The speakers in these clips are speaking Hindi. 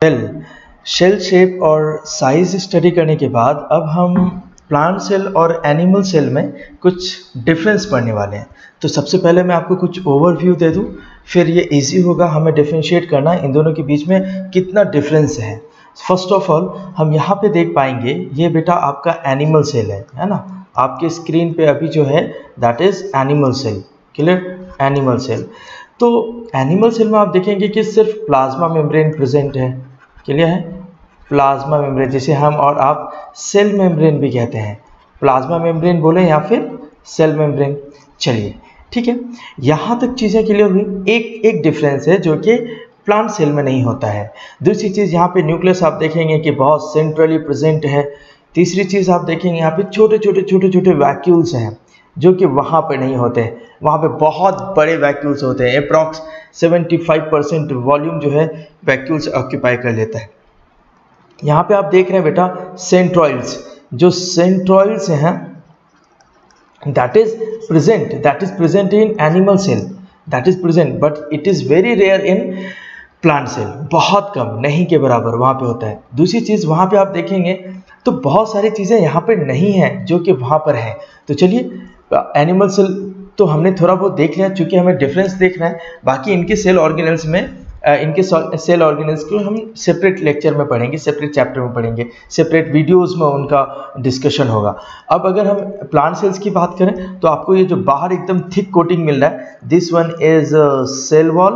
वेल, शेल शेप और साइज स्टडी करने के बाद अब हम प्लांट सेल और एनिमल सेल में कुछ डिफरेंस पढ़ने वाले हैं। तो सबसे पहले मैं आपको कुछ ओवरव्यू दे दूं, फिर ये इजी होगा हमें डिफरेंशिएट करना इन दोनों के बीच में कितना डिफरेंस है। फर्स्ट ऑफ ऑल हम यहाँ पे देख पाएंगे, ये बेटा आपका एनिमल सेल है ना, आपके स्क्रीन पे अभी जो है that is animal cell. Clear? Animal cell. तो एनिमल सेल में आप देखेंगे कि सिर्फ प्लाज्मा मेम्ब्रेन प्रेजेंट है। क्लियर है? प्लाज्मा मेम्ब्रेन, जिसे हम और आप सेल मेम्ब्रेन भी कहते हैं, प्लाज्मा मेम्ब्रेन बोले या फिर सेल मेम्ब्रेन। चलिए ठीक है, यहाँ तक चीज़ें क्लियर हुई। एक डिफरेंस है जो कि प्लांट सेल में नहीं होता है। दूसरी चीज़, यहाँ पे न्यूक्लियस आप देखेंगे कि बहुत सेंट्रली प्रेजेंट है। तीसरी चीज़ आप देखेंगे यहाँ पे छोटे छोटे वैक्यूल्स हैं जो कि वहाँ पे नहीं होते हैं। वहाँ पे बहुत बड़े वैक्यूल्स होते हैं, अप्रॉक्स 75% वॉल्यूम जो है वैक्यूल्स ऑक्यूपाई कर लेता है। यहाँ पे आप देख रहे हैं बेटा सेंट्रॉइड्स, जो सेंट्रॉइड्स हैं that is present in animal cell, that is present, but it is very rare in plant cell. बहुत कम, नहीं के बराबर वहाँ पे होता है। दूसरी चीज़, वहाँ पे आप देखेंगे तो बहुत सारी चीज़ें यहाँ पे नहीं है जो कि वहाँ पर है। तो चलिए, एनिमल सेल तो हमने थोड़ा बहुत देख लिया, चूँकि हमें डिफरेंस देखना है। बाकी इनके सेल ऑर्गेनेल्स में सेल ऑर्गेनेल्स को हम सेपरेट लेक्चर में पढ़ेंगे, सेपरेट चैप्टर में पढ़ेंगे, सेपरेट वीडियोस में उनका डिस्कशन होगा। अब अगर हम प्लांट सेल्स की बात करें तो आपको ये जो बाहर एकदम थिक कोटिंग मिल रहा है, this one is cell wall,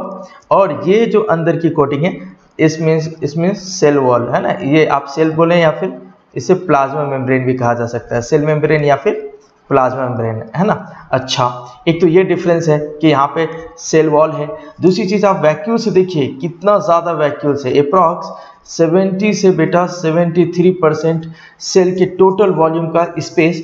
और ये जो अंदर की कोटिंग है इसमें सेल वॉल है ना। ये आप सेल बोलें या फिर इसे प्लाज्मा मेम्ब्रेन भी कहा जा सकता है, सेल मेम्ब्रेन या फिर प्लाज्मा मेम्ब्रेन, है ना। अच्छा, एक तो ये डिफरेंस है कि यहाँ पे सेल वॉल है। दूसरी चीज़, आप वैक्यूल्स देखिए कितना ज़्यादा वैक्यूल्स है, अप्रॉक्स 70 से बेटा 73% सेल के टोटल वॉल्यूम का स्पेस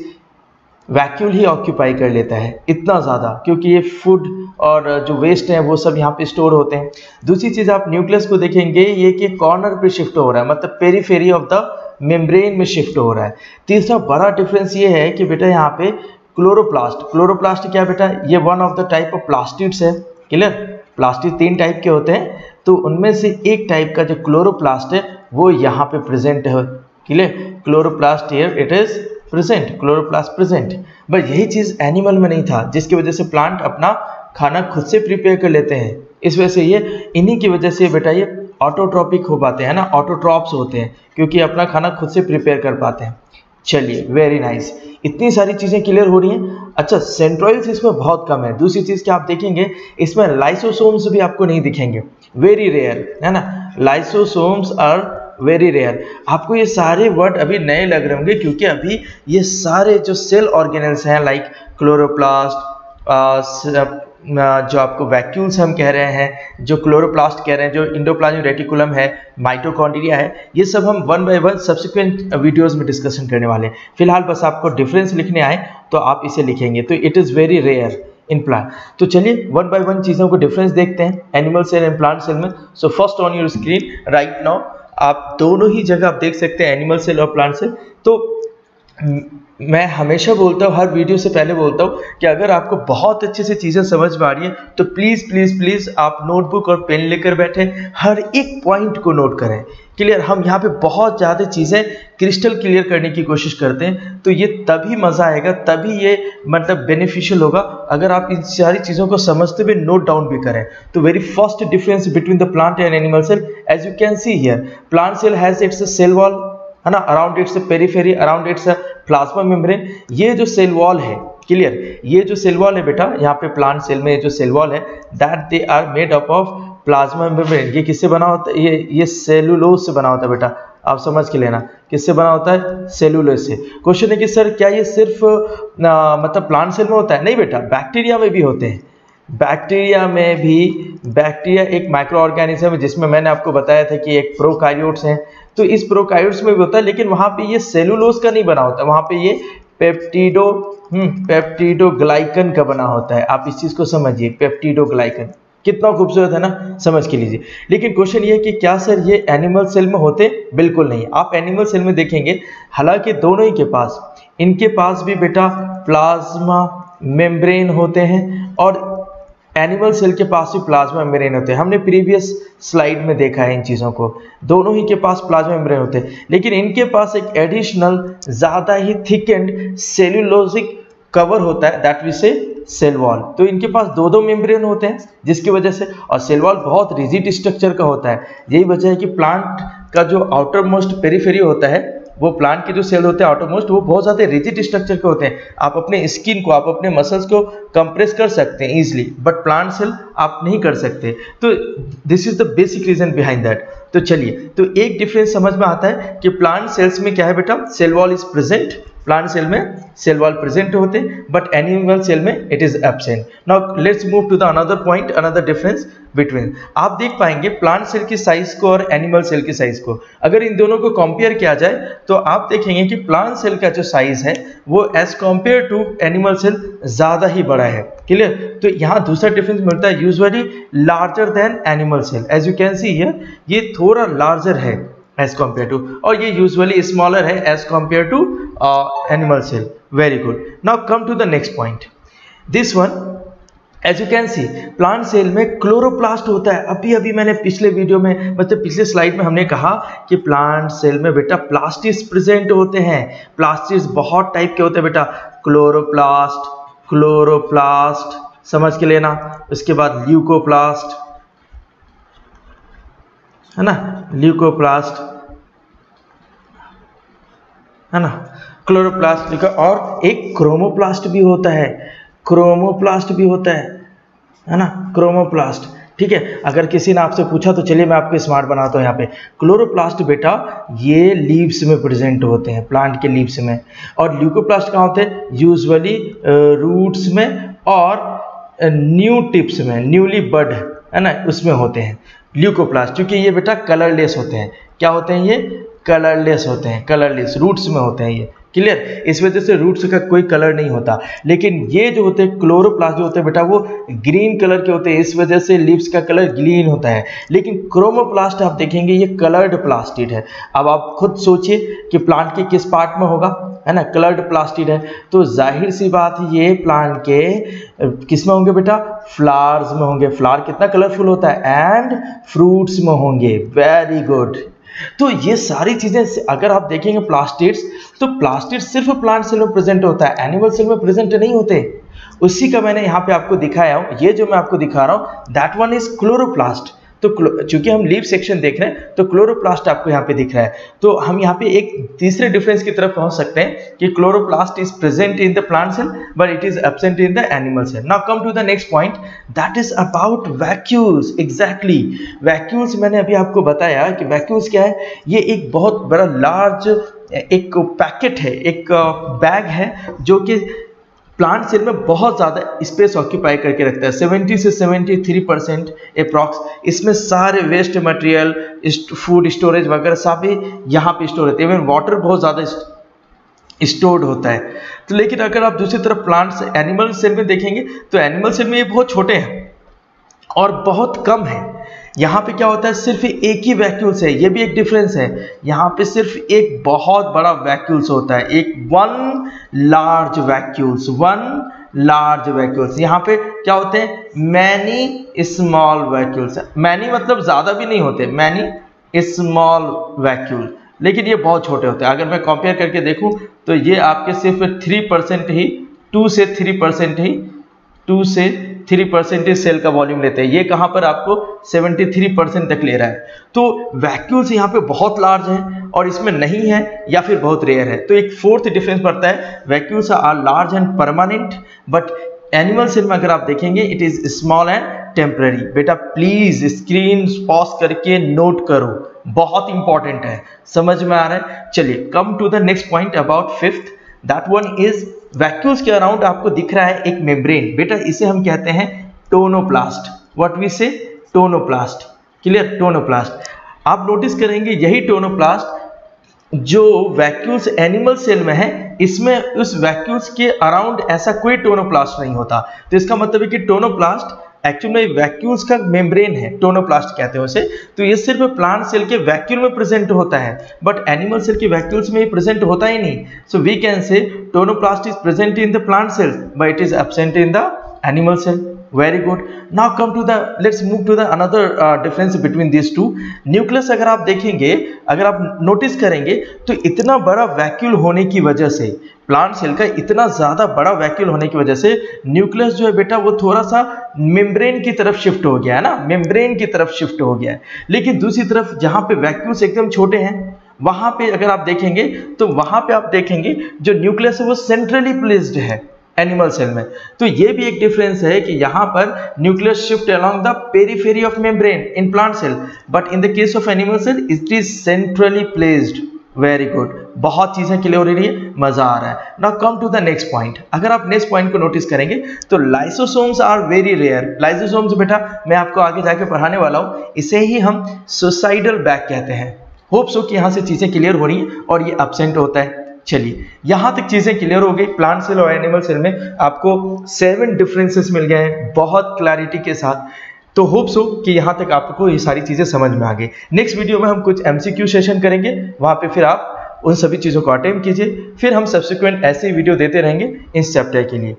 वैक्यूल ही ऑक्यूपाई कर लेता है। इतना ज़्यादा, क्योंकि ये फूड और जो वेस्ट है वो सब यहाँ पे स्टोर होते हैं। दूसरी चीज़, आप न्यूक्लियस को देखेंगे, ये कि कॉर्नर पे शिफ्ट हो रहा है, मतलब पेरीफेरी ऑफ द मेम्ब्रेन में शिफ्ट हो रहा है। तीसरा बड़ा डिफरेंस ये है कि बेटा यहाँ पे क्लोरोप्लास्ट क्या बेटा, ये one of the type of plastids है। क्लियर? प्लास्टिड 3 टाइप के होते हैं, तो उनमें से एक टाइप का जो क्लोरोप्लास्ट है वो यहाँ पे प्रेजेंट है। Clear? Chloroplast here it is present, chloroplast present. But यही चीज़ एनिमल में नहीं था, जिसकी वजह से प्लांट अपना खाना खुद से प्रिपेयर कर लेते हैं। इस वजह से ये, इन्हीं की वजह से बेटा ये ऑटोट्रॉपिक हो पाते हैं ना, ऑटोट्रॉप्स होते हैं, क्योंकि अपना खाना खुद से प्रिपेयर कर पाते हैं। चलिए, वेरी नाइस, इतनी सारी चीज़ें क्लियर हो रही हैं। अच्छा, सेंट्रॉइड्स इसमें बहुत कम है। दूसरी चीज़ क्या आप देखेंगे, इसमें लाइसोसोम्स भी आपको नहीं दिखेंगे, वेरी रेयर, है ना। Lysosomes are very rare. आपको ये सारे वर्ड अभी नए लग रहे होंगे, क्योंकि अभी ये सारे जो सेल ऑर्गेनल्स हैं लाइक क्लोरोप्लास्ट, जो आपको वैक्यूल्स हम कह रहे हैं, जो क्लोरोप्लास्ट कह रहे हैं, जो इंडोप्लाज्मिक रेटिकुलम है, माइटोकॉन्ड्रिया है, ये सब हम 1 बाय 1 सब्सिक्वेंट वीडियोस में डिस्कशन करने वाले हैं। फिलहाल बस आपको डिफरेंस लिखने आए तो आप इसे लिखेंगे, तो it is very rare in plant. तो चलिए 1 बाय 1 चीज़ों को डिफरेंस देखते हैं animal cell and plant cell में। So first on your screen right now आप दोनों ही जगह आप देख सकते हैं, एनिमल सेल और प्लांट सेल। तो मैं हमेशा बोलता हूँ, हर वीडियो से पहले बोलता हूँ कि अगर आपको बहुत अच्छे से चीज़ें समझ में आ रही है तो प्लीज़ प्लीज़ प्लीज़ आप नोटबुक और पेन लेकर बैठें, हर एक पॉइंट को नोट करें। क्लियर? हम यहाँ पे बहुत ज़्यादा चीज़ें क्रिस्टल क्लियर करने की कोशिश करते हैं, तो ये तभी मज़ा आएगा, तभी ये मतलब बेनिफिशियल होगा अगर आप इन सारी चीज़ों को समझते हुए नोट डाउन भी करें। तो very first difference between the plant and animal cell, as you can see here, plant cell has its cell wall, है ना, around its periphery, around its plasma membrane. ये जो सेल वॉल है, क्लियर, ये जो सेल वॉल है बेटा, यहाँ पे प्लांट सेल में जो सेल वॉल है that they are made up of plasma membrane. ये किससे बना होता है? ये सेलुलोज से बना होता है बेटा, आप समझ के लेना, किससे बना होता है? सेलुलोज से। क्वेश्चन है कि सर क्या ये सिर्फ मतलब प्लांट सेल में होता है? नहीं बेटा, बैक्टीरिया में भी होते हैं। बैक्टीरिया में भी, बैक्टीरिया एक माइक्रो ऑर्गेनिज्म है जिसमें मैंने आपको बताया था कि एक प्रोकार्योट्स हैं, तो इस प्रोकार्योट्स में भी होता है, लेकिन वहाँ पे ये सेलुलोज का नहीं बना होता, वहाँ पे ये पेप्टिडोग्लाइकन का बना होता है। आप इस चीज़ को समझिए, पेप्टिडोग्लाइकन, कितना खूबसूरत है ना, समझ के लीजिए। लेकिन क्वेश्चन ये है कि क्या सर ये एनिमल सेल में होते? बिल्कुल नहीं। आप एनिमल सेल में देखेंगे, हालांकि दोनों ही के पास, इनके पास भी बेटा प्लाज्मा मेम्ब्रेन होते हैं और एनिमल सेल के पास भी प्लाज्मा मेम्ब्रेन होते हैं। हमने प्रीवियस स्लाइड में देखा है इन चीज़ों को, दोनों ही के पास प्लाज्मा मेम्ब्रेन होते हैं, लेकिन इनके पास एक एडिशनल ज़्यादा ही थिक एंड सेल्यूलोजिक कवर होता है, दैट वी से सेल वॉल। तो इनके पास दो मेम्ब्रेन होते हैं जिसकी वजह से, और सेल वॉल बहुत रिजिड स्ट्रक्चर का होता है। यही वजह है कि प्लांट का जो आउटर मोस्ट पेरिफेरी होता है, वो प्लांट के जो सेल होते हैं आउटर मोस्ट, वो बहुत ज़्यादा रिजिड स्ट्रक्चर के होते हैं। आप अपने स्किन को, आप अपने मसल्स को कंप्रेस कर सकते हैं इजीली, बट प्लांट सेल आप नहीं कर सकते। तो this is the basic reason behind that. तो चलिए, तो एक डिफरेंस समझ में आता है कि प्लांट सेल्स में क्या है बेटा, cell wall is present, plant cell में सेल वॉल प्रेजेंट होते हैं, बट एनिमल सेल में it is absent. Now let's move to the another point, another difference between. आप देख पाएंगे प्लांट सेल की साइज को और एनिमल सेल की साइज को, अगर इन दोनों को कंपेयर किया जाए तो आप देखेंगे कि प्लांट सेल का जो साइज है वो as compare to animal cell ज्यादा ही बड़ा है। क्लियर? तो यहाँ दूसरा डिफरेंस मिलता है, usually larger than animal cell. As you can see here, ये थोड़ा लार्जर है एज कंपेयर टू, और ये यूजुअली स्मॉलर है as compare to animal cell. Very good. Now come to the next point, this one. As you can see, plant cell में क्लोरोप्लास्ट होता है। अभी मैंने पिछले वीडियो में, मतलब पिछले स्लाइड में हमने कहा कि प्लांट सेल में बेटा प्लास्टिड्स प्रेजेंट होते हैं। प्लास्टिड्स बहुत टाइप के होते हैं बेटा, क्लोरोप्लास्ट, क्लोरोप्लास्ट समझ के लेना, उसके बाद ल्यूकोप्लास्ट, है ना, ल्यूकोप्लास्ट, है ना, क्लोरोप्लास्ट लिखा, और एक क्रोमोप्लास्ट भी होता है, क्रोमोप्लास्ट भी होता है ना, क्रोमोप्लास्ट। ठीक है, अगर किसी ने आपसे पूछा तो चलिए मैं आपको स्मार्ट बनाता हूँ। यहाँ पे क्लोरोप्लास्ट बेटा ये लीव्स में प्रेजेंट होते हैं, प्लांट के लीव्स में, और ल्यूकोप्लास्ट कहाँ होते हैं, यूजुअली रूट्स में और न्यू टिप्स में, न्यूली बड, है ना, उसमें होते हैं ल्यूकोप्लास्ट। क्योंकि ये बेटा कलरलेस होते हैं। क्या होते हैं ये? कलरलेस होते हैं, कलरलेस रूट्स में होते हैं ये। क्लियर? इस वजह से रूट्स का कोई कलर नहीं होता। लेकिन ये जो होते हैं क्लोरोप्लास्ट जो होते हैं बेटा, वो ग्रीन कलर के होते हैं, इस वजह से लीव्स का कलर ग्रीन होता है। लेकिन क्रोमोप्लास्ट आप देखेंगे ये कलर्ड प्लास्टिड है। अब आप खुद सोचिए कि प्लांट के किस पार्ट में होगा, है ना, कलर्ड प्लास्टिड है, तो जाहिर सी बात है ये प्लांट के किस में होंगे बेटा, फ्लावर्स में होंगे। फ्लावर कितना कलरफुल होता है, एंड फ्रूट्स में होंगे। Very good. तो ये सारी चीजें अगर आप देखेंगे प्लास्टिड्स, तो प्लास्टिड्स सिर्फ प्लांट सेल में प्रेजेंट होता है, एनिमल सेल में प्रेजेंट नहीं होते। उसी का मैंने यहाँ पे आपको दिखाया हूँ, ये जो मैं आपको दिखा रहा हूँ दैट वन इज क्लोरोप्लास्ट। तो चूंकि हम लीफ सेक्शन देख रहे हैं तो क्लोरोप्लास्ट आपको यहाँ पे दिख रहा है। तो हम यहाँ पे एक तीसरे डिफरेंस की तरफ पहुंच सकते हैं कि chloroplast is present in the plant cell but it is absent in the animal cell. Now come to the next point, that is about vacuoles. Exactly, vacuoles मैंने अभी आपको बताया कि वैक्यूल्स क्या है, ये एक बहुत बड़ा लार्ज एक पैकेट है, एक बैग है जो कि प्लांट सेल में बहुत ज़्यादा स्पेस ऑक्यूपाई करके रखता है। 70 से 73% अप्रॉक्स इसमें सारे वेस्ट मटेरियल, फूड स्टोरेज वगैरह सभी यहाँ पे स्टोर होते हैं। इवन वाटर बहुत ज़्यादा स्टोर्ड होता है। तो लेकिन अगर आप दूसरी तरफ प्लांट्स एनिमल सेल में देखेंगे तो एनिमल सेल में ये बहुत छोटे हैं और बहुत कम है। यहाँ पे क्या होता है, सिर्फ एक ही वैक्यूल्स है। ये भी एक डिफरेंस है, यहाँ पे सिर्फ एक बहुत बड़ा वैक्यूल्स होता है, एक वन लार्ज वैक्यूल्स। यहाँ पे क्या होते हैं, मैनी स्मॉल वैक्यूल्स। मैनी मतलब ज्यादा भी नहीं होते, मैनी स्मॉल वैक्यूल, लेकिन ये बहुत छोटे होते हैं। अगर मैं कंपेयर करके देखूं तो ये आपके सिर्फ 3% ही, 2 से 3% ही सेल का वॉल्यूम लेते हैं। ये कहां पर आपको 73% तक ले रहा है। तो वैक्यूल्स यहाँ पे बहुत लार्ज है और इसमें नहीं है या फिर बहुत रेयर है। तो एक फोर्थ डिफरेंस पड़ता है, vacuoles are large and permanent but animal cell में अगर आप देखेंगे it is small and temporary. बेटा प्लीज स्क्रीन पॉज करके नोट करो, बहुत इंपॉर्टेंट है, समझ में आ रहा है। चलिए come to the next point about fifth, that one is vacuoles के अराउंड आपको दिख रहा है एक मेम्ब्रेन। बेटा इसे हम कहते हैं टोनोप्लास्ट। व्हाट वी से, टोनोप्लास्ट। Clear, tonoplast. आप नोटिस करेंगे यही टोनोप्लास्ट जो वैक्यूल्स एनिमल सेल में है, इसमें उस वैक्यूल्स के अराउंड ऐसा कोई टोनोप्लास्ट नहीं होता। तो इसका मतलब है कि टोनोप्लास्ट एक्चुअली में वैक्यूल्स का मेम्ब्रेन है, टोनोप्लास्ट कहते हैं उसे। तो ये सिर्फ प्लांट सेल के वैक्यूल में प्रेजेंट होता है बट एनिमल सेल के वैक्यूल्स में ये प्रेजेंट होता ही नहीं। So we can say tonoplast is present in the plant cell but it is absent in the animal cell. Very good. Now come to the let's move to the another difference between this to. Nucleus अगर आप देखेंगे, अगर आप नोटिस करेंगे तो इतना बड़ा वैक्यूल होने की वजह से, प्लांट सेल का इतना ज़्यादा बड़ा वैक्यूल होने की वजह से न्यूक्लियस जो है बेटा वो थोड़ा सा मेम्ब्रेन की तरफ शिफ्ट हो गया है ना, मेम्ब्रेन की तरफ शिफ्ट हो गया है। लेकिन दूसरी तरफ जहाँ पे वैक्यूल्स एकदम छोटे हैं वहाँ पे अगर आप देखेंगे तो वहाँ पे आप देखेंगे जो न्यूक्लियस है वो सेंट्रली प्लेस्ड है एनिमल सेल में। तो ये भी एक डिफरेंस है कि यहाँ पर nucleus shift along the periphery of membrane in plant cell, but in the case of animal cell it is centrally placed. Very good, बहुत चीजें क्लियर हो रही है, मजा आ रहा है। Now come to the next point. अगर आप नेक्स्ट पॉइंट को नोटिस करेंगे तो lysosomes are very rare. Lysosomes बेटा मैं आपको आगे जाके पढ़ाने वाला हूँ, इसे ही हम सुसाइडल बैग कहते हैं। होप सो कि यहाँ से चीजें क्लियर हो रही हैं और ये एब्सेंट होता है। चलिए यहाँ तक चीजें क्लियर हो गई। प्लांट सेल और एनिमल सेल में आपको 7 डिफरेंसेस मिल गए हैं बहुत क्लैरिटी के साथ। तो होप सो कि यहाँ तक आपको ये सारी चीजें समझ में आ गई। नेक्स्ट वीडियो में हम कुछ MCQ सेशन करेंगे, वहां पे फिर आप उन सभी चीजों को अटेम्प्ट कीजिए, फिर हम सब्सिक्वेंट ऐसे वीडियो देते रहेंगे इस चैप्टर के लिए।